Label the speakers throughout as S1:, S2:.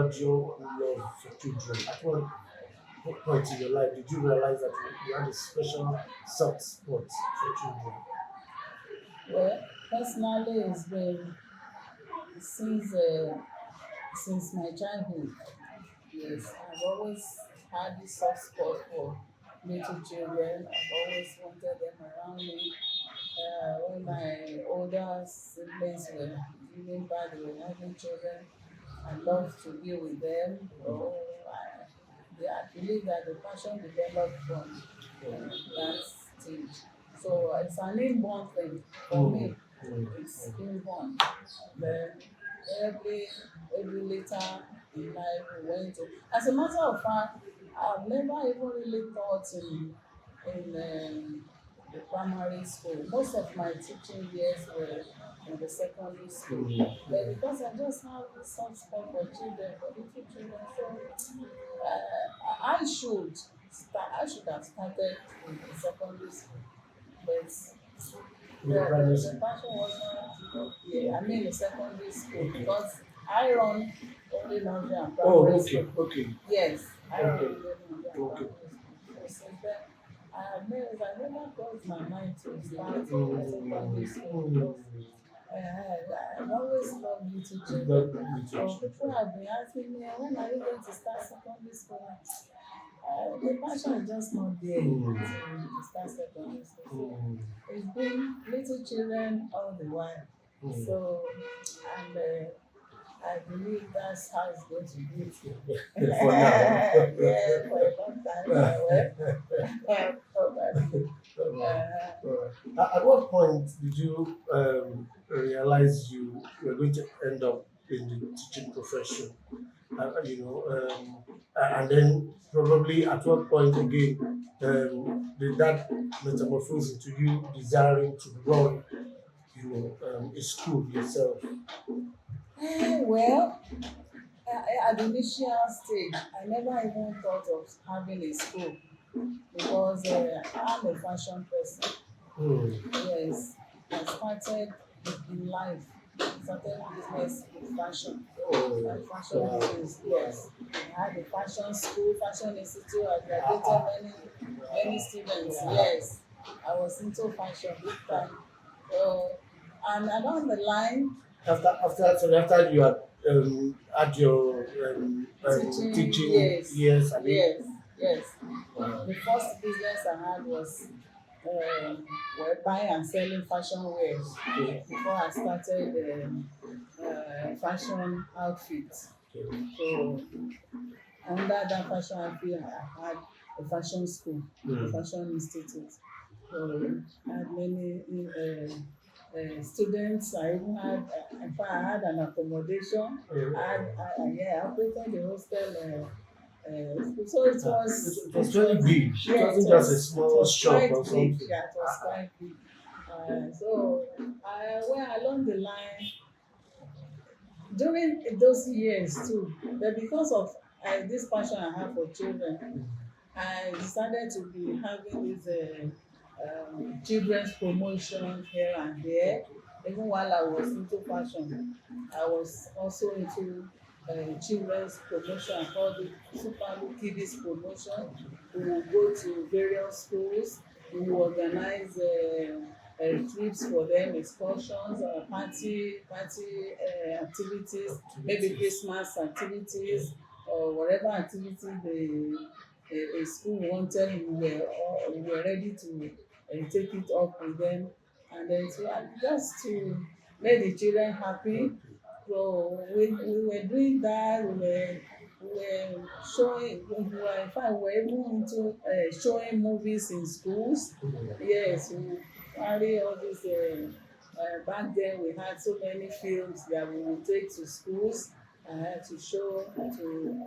S1: about your love for children? At what point in your life did you realize that you had a special soft spot for children?
S2: Well, personally, it's been since since my childhood. Yes, I've always had this soft spot for little children. I've always wanted them around me. When my older siblings were giving birth, they were having children. I love to be with them. Oh, I believe that the passion developed from that stage. So it's an inborn thing for
S1: Mm,
S2: me.
S1: mm,
S2: It's
S1: mm.
S2: inborn. Then every every later in life we went to. As a matter of fact, I've never even really thought in the primary school. Most of my teaching years were in the secondary school. But because I just have this soft spot for children, for little children, so I should have started in the secondary school, but
S1: With the primary
S2: the
S1: school.
S2: passion was not. Yeah, I mean the secondary school
S1: Okay.
S2: because I run only nursery and
S1: Oh,
S2: primary
S1: okay,
S2: school.
S1: okay,
S2: Yes, I run
S1: okay,
S2: only nursery and
S1: okay.
S2: primary school. So since then, I never crossed my mind to start a secondary school because
S1: Mm.
S2: I've always loved little children.
S1: Love little
S2: So people
S1: children.
S2: have been asking me, when are you going to start secondary school? The passion is just not there to start secondary school. So
S1: Mm.
S2: it's been little children all the while.
S1: Mm.
S2: So, and I believe that's how it's going to be.
S1: For now.
S2: Yeah, for a long time. Probably.
S1: Alright,
S2: Uh,
S1: alright. At what point did you realize you were going to end up in the teaching profession? And then probably at what point again did that metamorphose into you desiring to run, a school yourself?
S2: well, at the initial stage, I never even thought of having a school because I'm a fashion person.
S1: Hmm.
S2: Yes, I started in life. I started business with fashion.
S1: Oh,
S2: And fashion
S1: wow,
S2: business,
S1: wow.
S2: yes. I had a fashion school, fashion institute. I
S1: Ah, ah,
S2: graduated many students. Yes, I was into fashion big time. So, and along the line,
S1: after you had your
S2: teaching,
S1: teaching
S2: yes,
S1: years, I mean,
S2: yes, yes.
S1: wow.
S2: The first business I had was buying and selling fashion wares
S1: Okay,
S2: before I started fashion outfits.
S1: okay.
S2: So under that fashion outfit, I had a fashion school, a
S1: Hmm.
S2: fashion institute. So I had many students. I even had, in fact, I had an accommodation. I operated the hostel. So
S1: It was very big. It
S2: yeah,
S1: wasn't just a
S2: it
S1: small
S2: was
S1: shop
S2: quite
S1: or
S2: big.
S1: something.
S2: Yeah, it was quite big. So I went along the line during those years too. But because of this passion I have for children, I decided to be having this children's promotion here and there. Even while I was into fashion, I was also into children's promotion. I called it Super Kiddies promotion. We will go to various schools. We will organize trips for them, excursions, party activities, maybe
S1: Activities.
S2: Christmas activities, or whatever activity a school wanted. We were ready to take it up with them, and then just to make the children happy.
S1: Okay.
S2: So we were doing that. We were showing. We were in fact we were even into showing movies in schools. Yes, we carry all these. Back then, we had so many films that we would take to schools to show to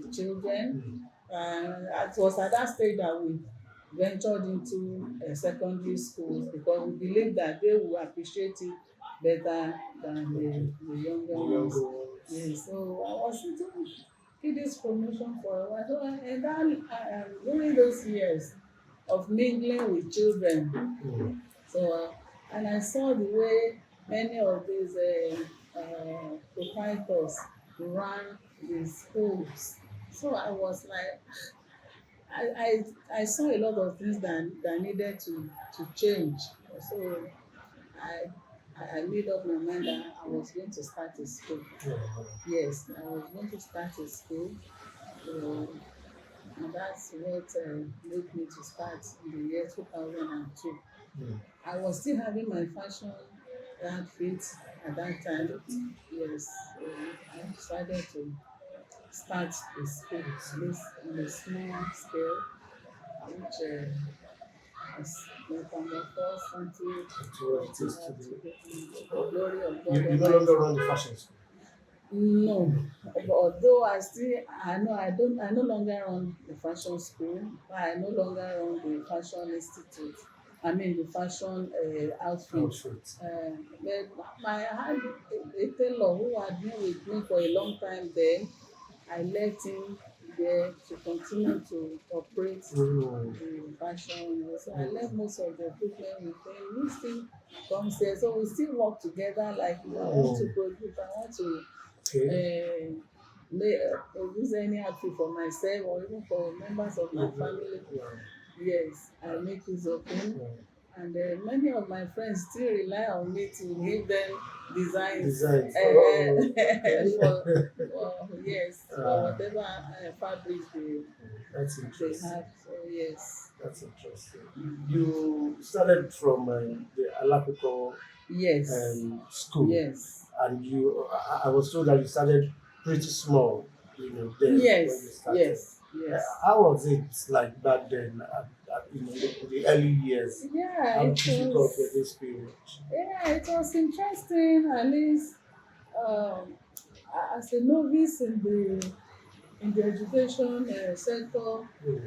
S2: the children.
S1: Hmm.
S2: And it was at that stage that we ventured into secondary schools because we believe that they will appreciate it better than
S1: Okay.
S2: the younger
S1: The
S2: ones.
S1: younger ones.
S2: Yes, so I was into kiddies promotion for a while. So, and then during those years of mingling with children,
S1: Hmm.
S2: so, and I saw the way many of these proprietors ran the schools. So I was like, I saw a lot of things that needed to change. So I I made up my mind that I was going to start a school.
S1: Yeah.
S2: Yes, I was going to start a school. So, and that's what made me to start in the year 2002.
S1: Mm.
S2: I was still having my fashion outfit at that time. Yes, so I decided to start a school, this on a small scale, which has metamorphosed into
S1: To
S2: what
S1: what it
S2: we
S1: is
S2: have
S1: today.
S2: today. The glory of
S1: You
S2: God
S1: no longer
S2: Almighty.
S1: run the fashion school.
S2: No, but although I no longer run the fashion school, I no longer run the fashion institute. I mean the fashion outfit.
S1: Outfit.
S2: But I had a tailor who had been with me for a long time then. I left him there to continue to operate
S1: Mm.
S2: the fashion. So I left most of the equipment with him. He still comes there. So we still work together. Like if I want to produce, if I want to
S1: Okay.
S2: produce any outfit for myself or even for members of my family,
S1: Yeah.
S2: yes, I make use of him.
S1: Yeah.
S2: And many of my friends still rely on me to give them designs
S1: Designs. Oh, okay.
S2: yes, for
S1: Ah,
S2: whatever fabrics
S1: that's
S2: they
S1: interesting.
S2: have. So yes.
S1: That's interesting.
S2: Mm.
S1: You started from the Alapico
S2: Yes,
S1: school,
S2: yes,
S1: and I was told that you started pretty small, then when you
S2: yes,
S1: started.
S2: yes, yes.
S1: How was it like back then, in the early years?
S2: Yeah,
S1: How
S2: it
S1: difficult were
S2: was.
S1: these periods?
S2: Yeah, it was interesting. At least um, as a novice in the education sector,
S1: Mm.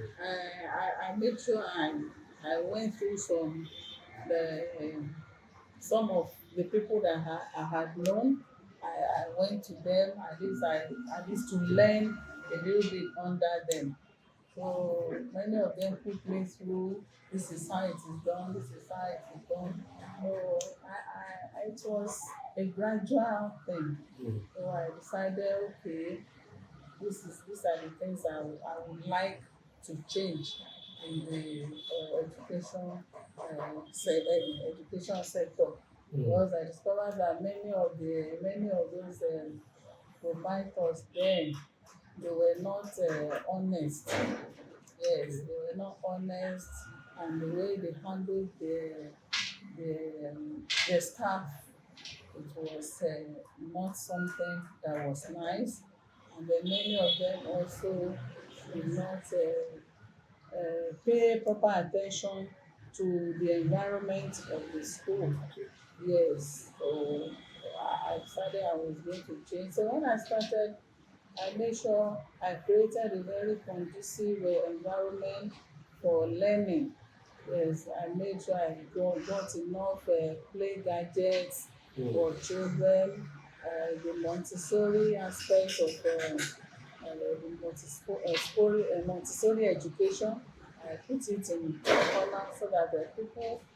S2: I made sure I went through some of the people that I had known. I went to them at least to learn a little bit under them. So many of them put me through, this is how it is done, this is how it is done. So it was a gradual thing.
S1: Mm.
S2: So I decided, okay, these are the things I would like to change in the education sector.
S1: Mm.
S2: Because I discovered that many of those providers then, they were not honest. Yes,
S1: Okay.
S2: they were not honest, and the way they handled the staff, it was not something that was nice. And then many of them also did not pay proper attention to the environment of the school.
S1: Okay.
S2: Yes, so I decided I was going to change. So when I started, I made sure I created a very conducive environment for learning. Yes, I made sure I got enough play gadgets
S1: Mm.
S2: for children, the Montessori aspect of the Montessori education. I put it in the corner so that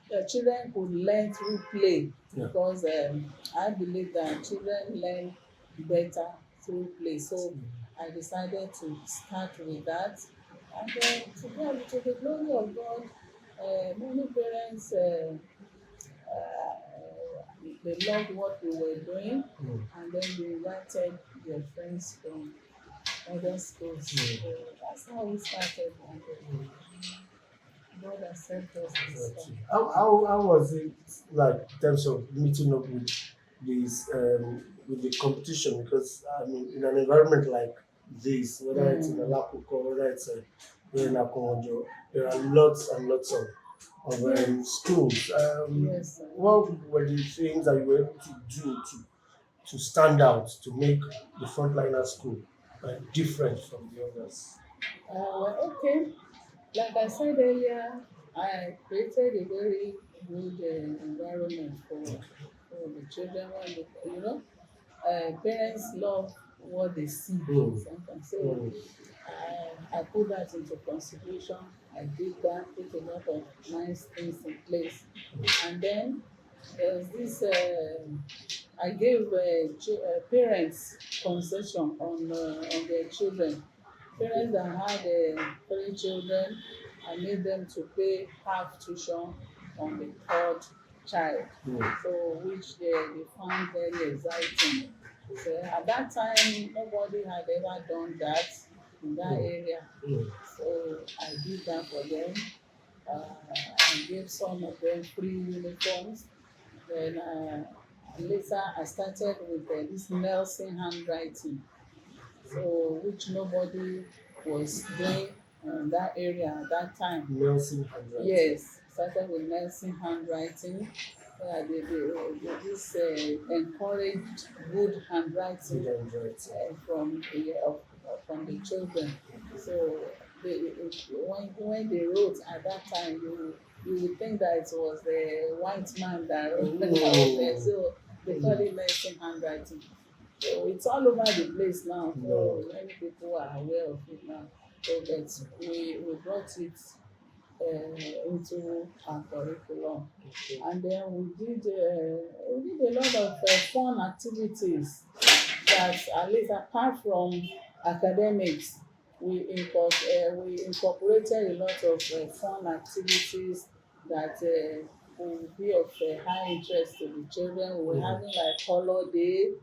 S2: the children could learn through play,
S1: Yeah.
S2: because I believe that children learn better through play. So I decided to start with that. And then to the glory of God, many parents they loved what we were doing,
S1: Mm.
S2: and then they invited their friends from other schools.
S1: Mm.
S2: So that's how we started, and
S1: Mm.
S2: God accepted us this
S1: Exactly.
S2: time.
S1: How was it like in terms of meeting up with the competition? Because I mean, in an environment like this, whether it's in
S2: Mm.
S1: Alakuko, whether it's here in Akonjo, there are lots and lots of
S2: Yes,
S1: schools.
S2: yes,
S1: What were the things that you were able to do to stand out, to make the Frontliner school different from the others?
S2: okay. Like I said earlier, I created a very good environment for the children. When parents love what they see
S1: Mm.
S2: sometimes. So
S1: Mm.
S2: I put that into consideration. I did that, put a lot of nice things in place. And then There's this. I gave parents concession on their children. Parents that had 3 children, I made them to pay half tuition on the third child,
S1: Mm.
S2: so which they found very exciting. So at that time, nobody had ever done that in that
S1: Mm.
S2: area.
S1: Mm.
S2: So I did that for them. I gave some of them free uniforms. Then later I started with this Nelson handwriting, so which nobody was doing in that area at that time.
S1: Nelson handwriting.
S2: Yes, started with Nelson handwriting. This encouraged good handwriting
S1: Good handwriting.
S2: from the children. So when they wrote at that time, you would think that it was the white man that wrote that was there. So they call it Nelson handwriting. So it's all over the place now. So many people are aware of it now. So that we brought it into our curriculum.
S1: Okay.
S2: And then we did a lot of fun activities that, at least apart from academics, we incorporated a lot of fun activities that will be of high interest to the children. We were having like color day,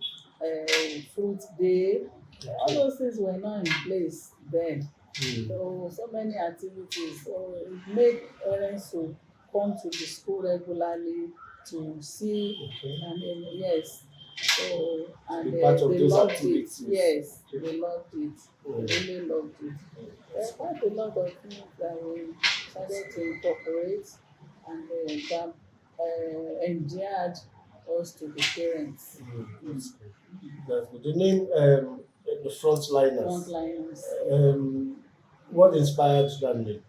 S2: fruit day. All those things were not in place then. So many activities. So it made parents to come to the school regularly to see.
S1: Okay.
S2: I mean, yes. So and
S1: Be part of
S2: they
S1: those
S2: loved
S1: activities.
S2: it. Yes, they loved it.
S1: Mm.
S2: They really loved it. There are quite a lot of things that we started to incorporate, and that endeared us to the parents.
S1: That's good. That's good. The name, the Frontliners.
S2: Frontliners.
S1: What inspired that name?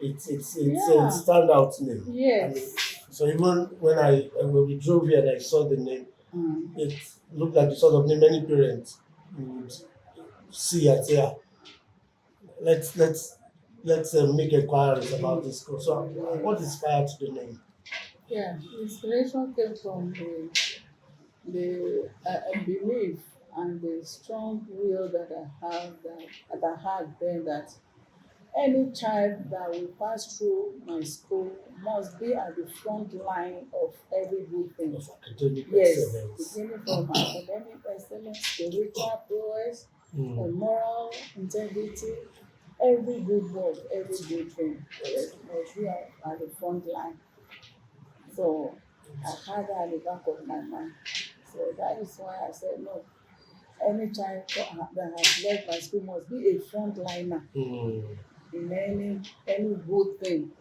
S1: It's a
S2: Yeah.
S1: standout name.
S2: Yes.
S1: So even when we drove here and I saw the name,
S2: Mm.
S1: it looked like the sort of name many parents would see and say, "Ah, let's make inquiries about this school." So what inspired the name?
S2: Yeah, inspiration came from the belief and the strong will that I had then, that any child that will pass through my school must be at the front line of every good thing.
S1: Of academic
S2: Yes,
S1: excellence.
S2: beginning from academic excellence, spiritual prowess, and moral integrity, every good work, every good thing, yes, must be at the front line. So I had that at the back of my mind. So that is why I said no. Any child that has left my school must be a frontliner in any good thing.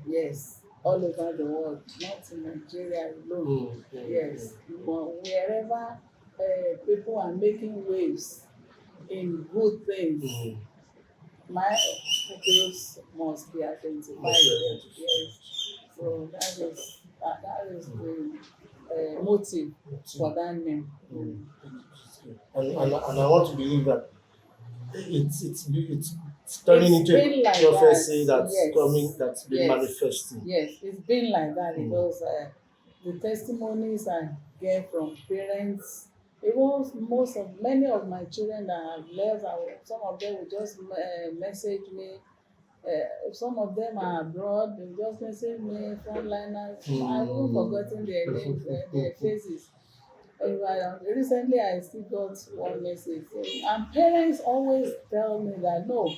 S2: Yes, all over the world, not in Nigeria alone. Yes, but wherever people are making waves in good things, my pupils must be identified there. Yes, so that is the motive for that name.
S1: And I want to believe that it's turning
S2: It's
S1: into
S2: been
S1: a
S2: like
S1: prophecy
S2: that.
S1: that's
S2: Yes.
S1: coming, that's been
S2: Yes.
S1: manifesting.
S2: Yes, it's been like that because the testimonies I get from parents, even many of my children that have left, some of them will just message me. Some of them are abroad, they just message me, frontliners. I've even forgotten their names, their faces. Recently, I still got one message. And parents always tell me that no,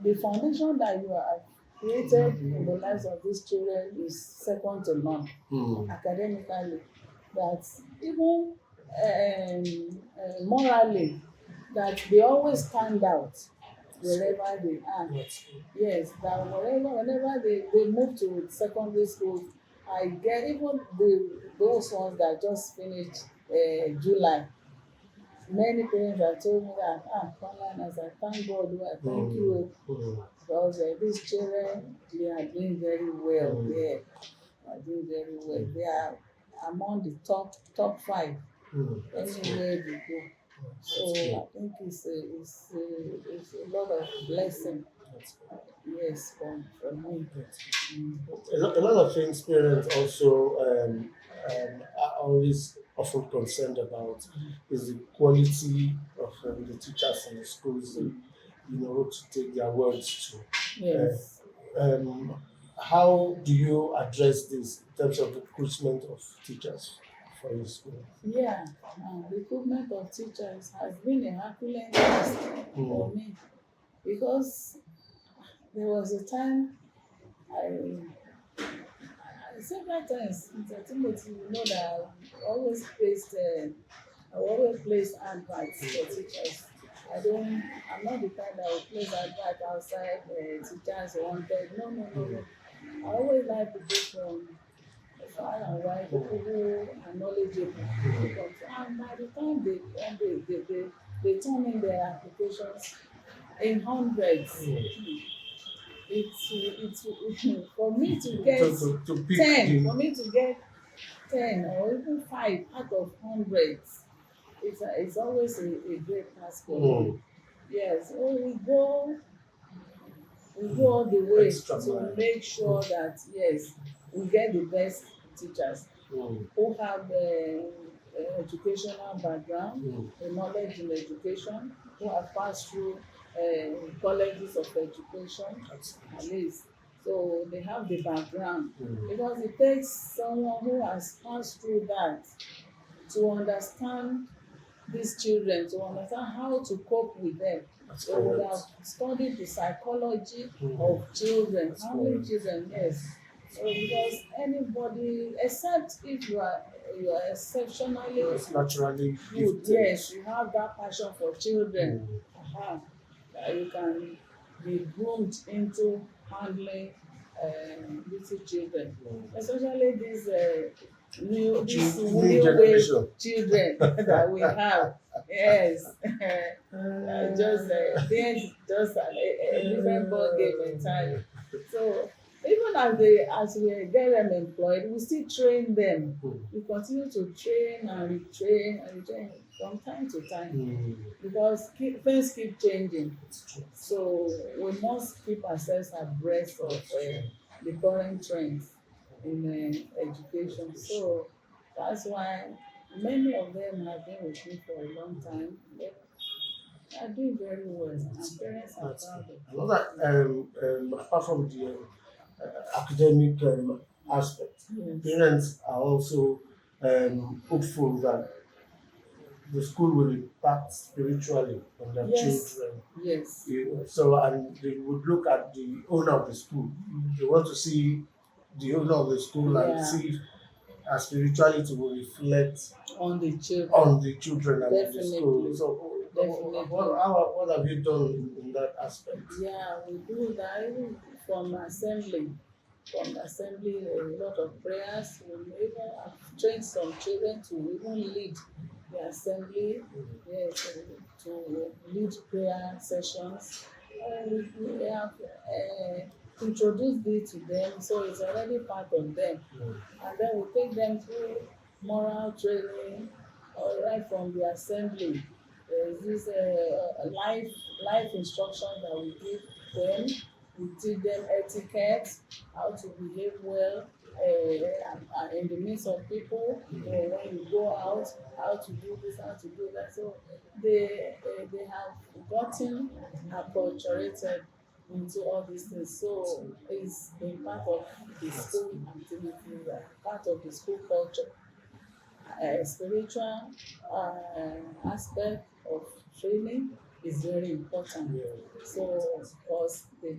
S2: the foundation that you have created in the lives of these children is second to none academically. That even morally, that they always stand out wherever they are. Yes, that whenever they move to secondary school, I get even those ones that just finished July. Many parents have told me that, Frontliners, I thank God, I thank you, because these children, they are doing very well there. They are doing very well. They are among the top 5 anywhere they go. So I think it's a lot of blessing Yes, for me. Mm.
S1: A lot of things parents also are always often concerned about is the quality of the teachers in the schools, and who to take their words to.
S2: Yes.
S1: Um, how do you address this in terms of recruitment of teachers for your school?
S2: Yeah. Recruitment of teachers has been a Herculean task for
S1: Mm.
S2: me because there was a time I several times Mr. Timothy, you know that I always place adverts for teachers. I'm not the kind that will place advert outside teachers wanted. No, no, no,
S1: Mm.
S2: no. I always like people from far and wide, people
S1: Mm.
S2: who are knowledgeable. Who come from, and by the time they come, they turn in their applications in hundreds.
S1: Mm.
S2: It's for me to get
S1: To pick
S2: 10,
S1: the
S2: for me to get 10 or even 5 out of hundreds, it's always a great task for me.
S1: mm,
S2: Yes, so we go all the way
S1: extra
S2: to
S1: mile.
S2: make sure that yes, we get the best teachers
S1: Mm.
S2: who have educational background,
S1: Mm.
S2: the knowledge in education, who have passed through colleges of education
S1: That's
S2: at least. So they have the background
S1: mm.
S2: because it takes someone who has passed through that to understand these children, to understand how to cope with them.
S1: That's
S2: They would have
S1: correct.
S2: studied the psychology
S1: Mm.
S2: of children,
S1: That's
S2: handling
S1: correct.
S2: children, yes. So because anybody, except if you are exceptionally
S1: It's naturally
S2: good,
S1: gifted.
S2: yes, you have that passion for children,
S1: Mm.
S2: that you can be groomed into handling little children,
S1: Mm.
S2: especially these
S1: New
S2: wave
S1: generation.
S2: children that we have. Yes, just theirs just a different ball game entirely. So even as we get them employed, we still train them.
S1: Mm.
S2: We continue to train and retrain and retrain from time to time
S1: Mm.
S2: because things keep changing.
S1: It's true.
S2: So we must keep ourselves abreast of the current trends in education. So that's why many of them have been with me for a long time. They are doing very well, and parents are
S1: That's
S2: proud
S1: good.
S2: of
S1: I know that apart from the academic aspect,
S2: them. Yes,
S1: parents are also hopeful that the school will impact spiritually on their
S2: yes,
S1: children.
S2: yes,
S1: So, and they would look at the owner of the school. They want to see the owner of the school and
S2: yeah,
S1: see if our spirituality will reflect
S2: on the children,
S1: on the children and on the school.
S2: definitely,
S1: So,
S2: definitely.
S1: what have you done in that aspect?
S2: Yeah, we do that even from assembly. From assembly, a lot of prayers. We even have trained some children to even lead the assembly. Yes, to lead prayer sessions. We have introduced it to them, so it's already part of them.
S1: Mm.
S2: And then we take them through moral training, right from the assembly. There is this life instruction that we give them. We teach them etiquette, how to behave well in the midst of people. When you go out, how to do this, how to do that. So they have gotten acculturated into all these things. So it's been part of the school activity, part of the school culture. Spiritual aspect of training is very important.
S1: Yeah.
S2: So, because they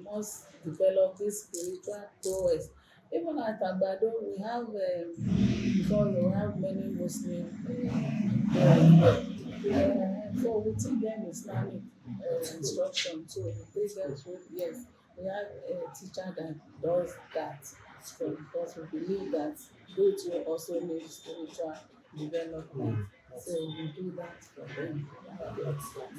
S2: must develop this spiritual prowess. Even at Agbado, we have because we have many Muslim so we teach them Islamic instruction too. We teach them through, yes, we have a teacher that does that. So because we believe that they too also need spiritual development.
S1: Mm.
S2: So we do that for them.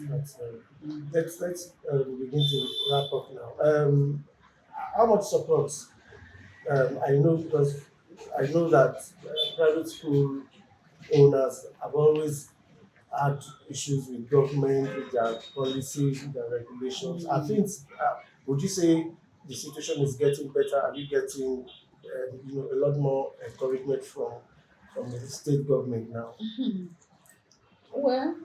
S1: That's
S2: Mm.
S1: let's begin to wrap up now. How much support? I know because I know that private school owners have always had issues with government, with their policies, with their regulations. I think, would you say the situation is getting better? Are you getting, a lot more encouragement from the state government now?
S2: Well,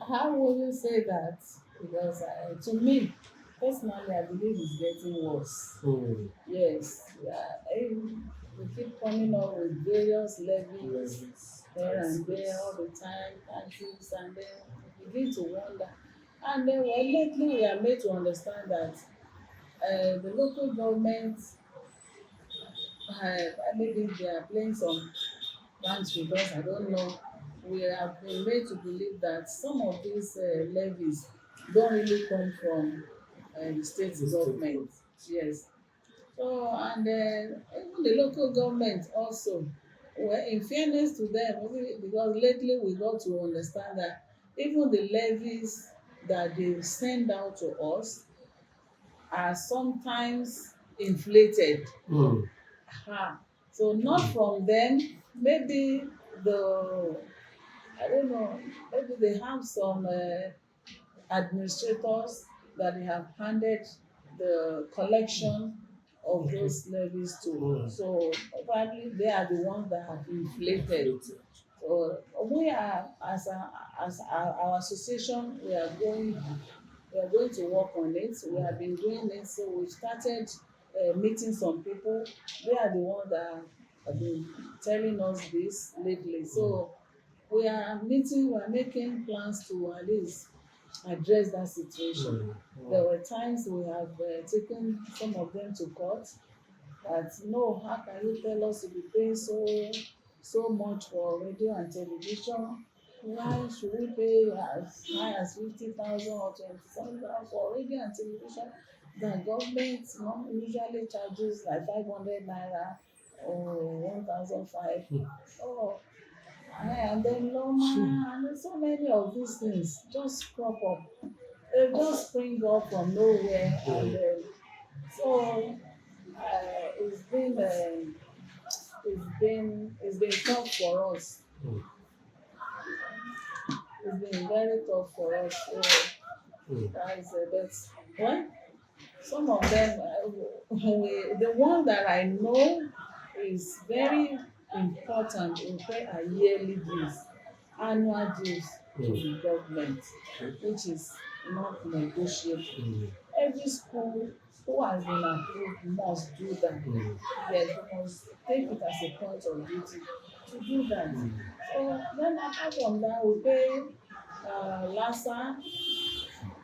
S2: how will you say that? Because to me, personally, I believe it's getting worse.
S1: Hmm.
S2: Yes, yeah, we keep coming up with various levies
S1: Levies,
S2: here and there
S1: taxes.
S2: all the time, countries, and then we begin to wonder. And then, well, lately we are made to understand that the local government, maybe they are playing some pranks with us, I don't know. We have been made to believe that some of these levies don't really come from the state
S1: The state
S2: government.
S1: government.
S2: Yes. So, and even the local government also, well, in fairness to them, because lately we got to understand that even the levies that they send out to us are sometimes inflated.
S1: Hmm.
S2: So not from them, maybe the, I don't know, maybe they have some administrators that they have handed the collection of
S1: Okay.
S2: those levies to.
S1: Hmm.
S2: So probably they are the ones that have inflated.
S1: Inflated.
S2: So we are, as our association, we are going to work on it. We have been doing it. So we started meeting some people. They are the ones that have been telling us this lately. So we are making plans to at least address that situation.
S1: Hmm.
S2: There
S1: Hmm.
S2: were times we have taken some of them to court that no, how can you tell us to be paying so much for radio and television? Why should we pay as high as 50,000 or 27,000 for radio and television? The government usually charges like 500 naira or 1,005. Oh, and then Loma, and then so many of these things just crop up. They just spring up from nowhere, and
S1: Hmm.
S2: so it's been tough for us.
S1: Hmm.
S2: It's been very tough for us. So
S1: Hmm.
S2: that's but well, some of them, the one that I know is very important. We pay our yearly dues, annual dues to
S1: Hmm.
S2: the government,
S1: Okay.
S2: which is not negotiable.
S1: Hmm.
S2: Every school who has been approved must do that.
S1: Hmm.
S2: Yes, we must take it as a point of duty to do that.
S1: Hmm.
S2: So then apart from that, we pay LASA,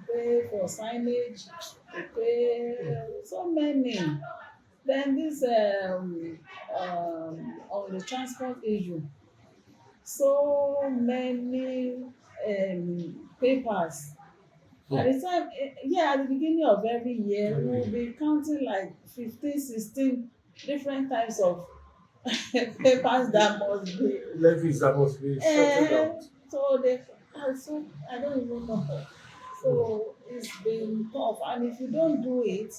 S2: pay for signage, we pay so many. Then this on the transport issue, so many papers. At the time, yeah, at the beginning of every year, we will be counting like 15, 16 different types of papers that must be.
S1: Levies that must be sorted
S2: Eh,
S1: out.
S2: so they, so I don't even know.
S1: Hmm.
S2: So it's been tough, and if you don't do it,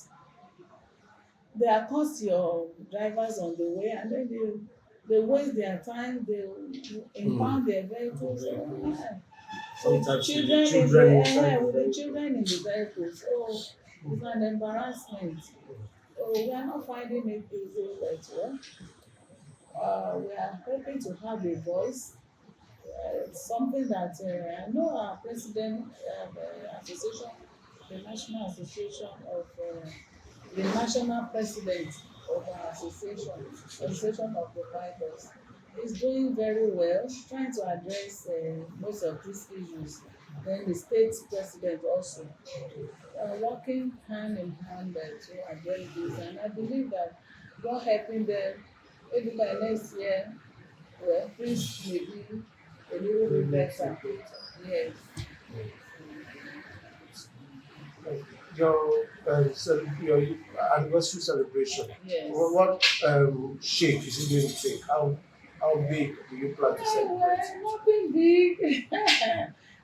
S2: they accost your drivers on the way, and then they waste their time. They
S1: Hmm.
S2: impound their vehicles.
S1: Vehicles.
S2: With
S1: Sometimes with the
S2: children in
S1: children
S2: the
S1: inside the
S2: with the
S1: vehicle.
S2: children in the vehicles. So it's an embarrassment. So we are not finding it easy, but well, we are hoping to have a voice. It's something that I know our president of association, the national association of the national president of our association of proprietors, is doing very well, trying to address most of these issues. Then the state president also working hand in hand to address this, and I believe that God helping them, maybe by next year, well, things may be a little bit better. Yes.
S1: Your anniversary celebration.
S2: Yes.
S1: What shape is it going to take? How big do you plan to
S2: Oh,
S1: celebrate
S2: well, nothing big.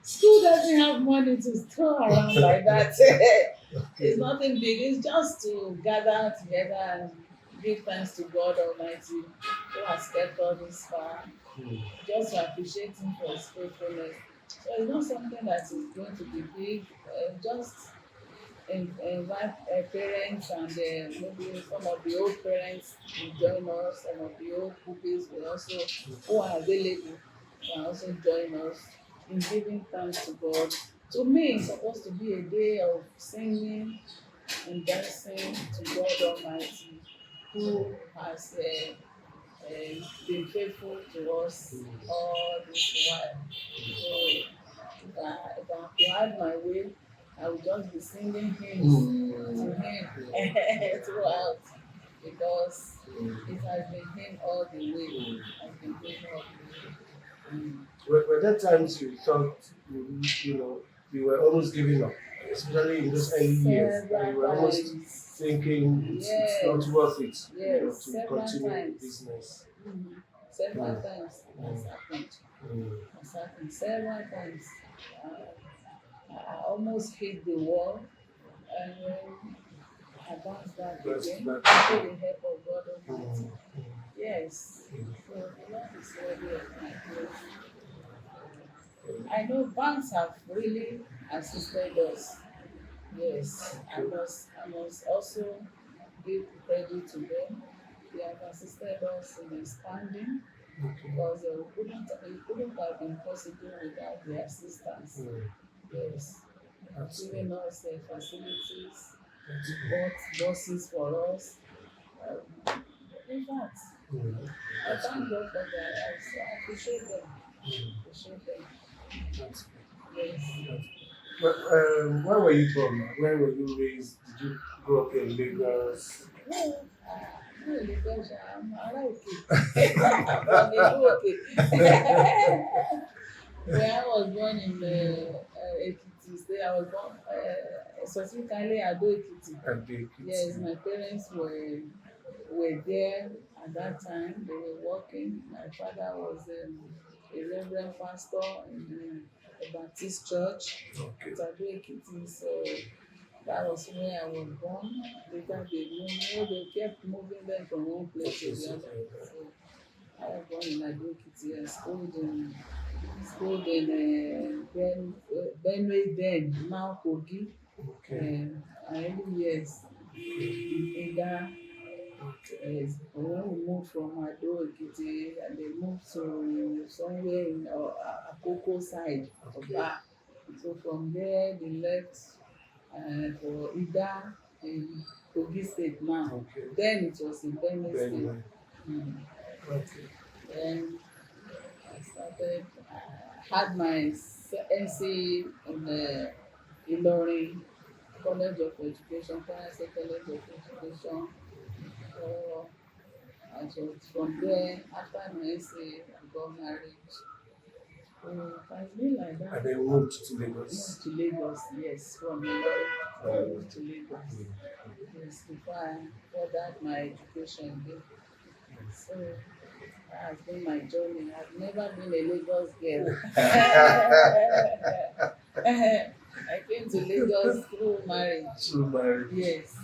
S2: School doesn't have money to throw around like that. It's
S1: it?
S2: nothing big. It's just to gather together and give thanks to God Almighty who has kept us this far.
S1: Hmm.
S2: Just to appreciate Him for His faithfulness. So it's not something that is going to be big. Just invite parents and maybe some of the old parents will join us, some of the old pupils will also, who are available, can also join us in giving thanks to God. To me, it's supposed to be a day of singing and dancing to God Almighty, who has been faithful to us all this while. So if I had my way, I would just be singing hymns to him throughout because it has been him all the way. It has been him all the way. Mm.
S1: Were there times you thought you know you were almost giving up, especially in those early years, and you
S2: Several
S1: were almost
S2: times.
S1: thinking it's not
S2: Yes.
S1: worth it,
S2: Yes.
S1: to
S2: Several
S1: continue the
S2: times.
S1: business.
S2: Several
S1: Mm,
S2: times it has
S1: mm,
S2: happened.
S1: mm.
S2: It has happened several times. I almost hit the wall and then I bounced back
S1: Just
S2: again
S1: back.
S2: through the help of God Almighty.
S1: Mm,
S2: Yes.
S1: mm,
S2: So the Lord is worthy of my praise. I know banks have really assisted us. Yes. I must also give credit to them. They have assisted us in expanding
S1: okay.
S2: because it couldn't have been possible without their assistance.
S1: Mm,
S2: Yes.
S1: that's good.
S2: Giving us facilities,
S1: That's
S2: bought buses for us. In fact,
S1: good.
S2: I
S1: That's
S2: thank
S1: good.
S2: God for their lives. So I appreciate them.
S1: Mm,
S2: Appreciate them.
S1: that's good.
S2: Yes.
S1: That's good. But, where were you from? Where were you raised? Did you grow up in Lagos?
S2: Well, no, because I'm okay. I'm from Ilu okay. Where I was born in Ekiti State, I was born specifically Ado Ekiti.
S1: And the kids.
S2: Yes, my parents were there at that time. They were working. My father was a reverend pastor in a Baptist church
S1: Okay.
S2: at Ado Ekiti. So that was where I was born. Later they moved. They kept moving them from one place to the other. So I was born in Ado Ekiti and schooled in Benue then, now Kogi.
S1: Okay.
S2: Early years in Ghana.
S1: Okay.
S2: Yes, but when we moved from Ado Ekiti and they moved to somewhere in Akoko side of
S1: Okay.
S2: that. So from there they left for Ida in Kogi State now.
S1: Okay.
S2: Then it was in Benue State.
S1: Then,
S2: Mm.
S1: okay.
S2: Then I started, had my NC in Ilorin College of Education, Kwara State College of Education. So I was from there, after my NC, I got married. So it has been like that.
S1: And then moved to
S2: Moved
S1: Lagos.
S2: to Lagos, yes, from Ilorin. I moved to Lagos.
S1: Mm.
S2: Yes, before I furthered my education there. So that has been my journey. I've never been a Lagos girl. I came to Lagos through marriage.
S1: Through marriage.
S2: Yes.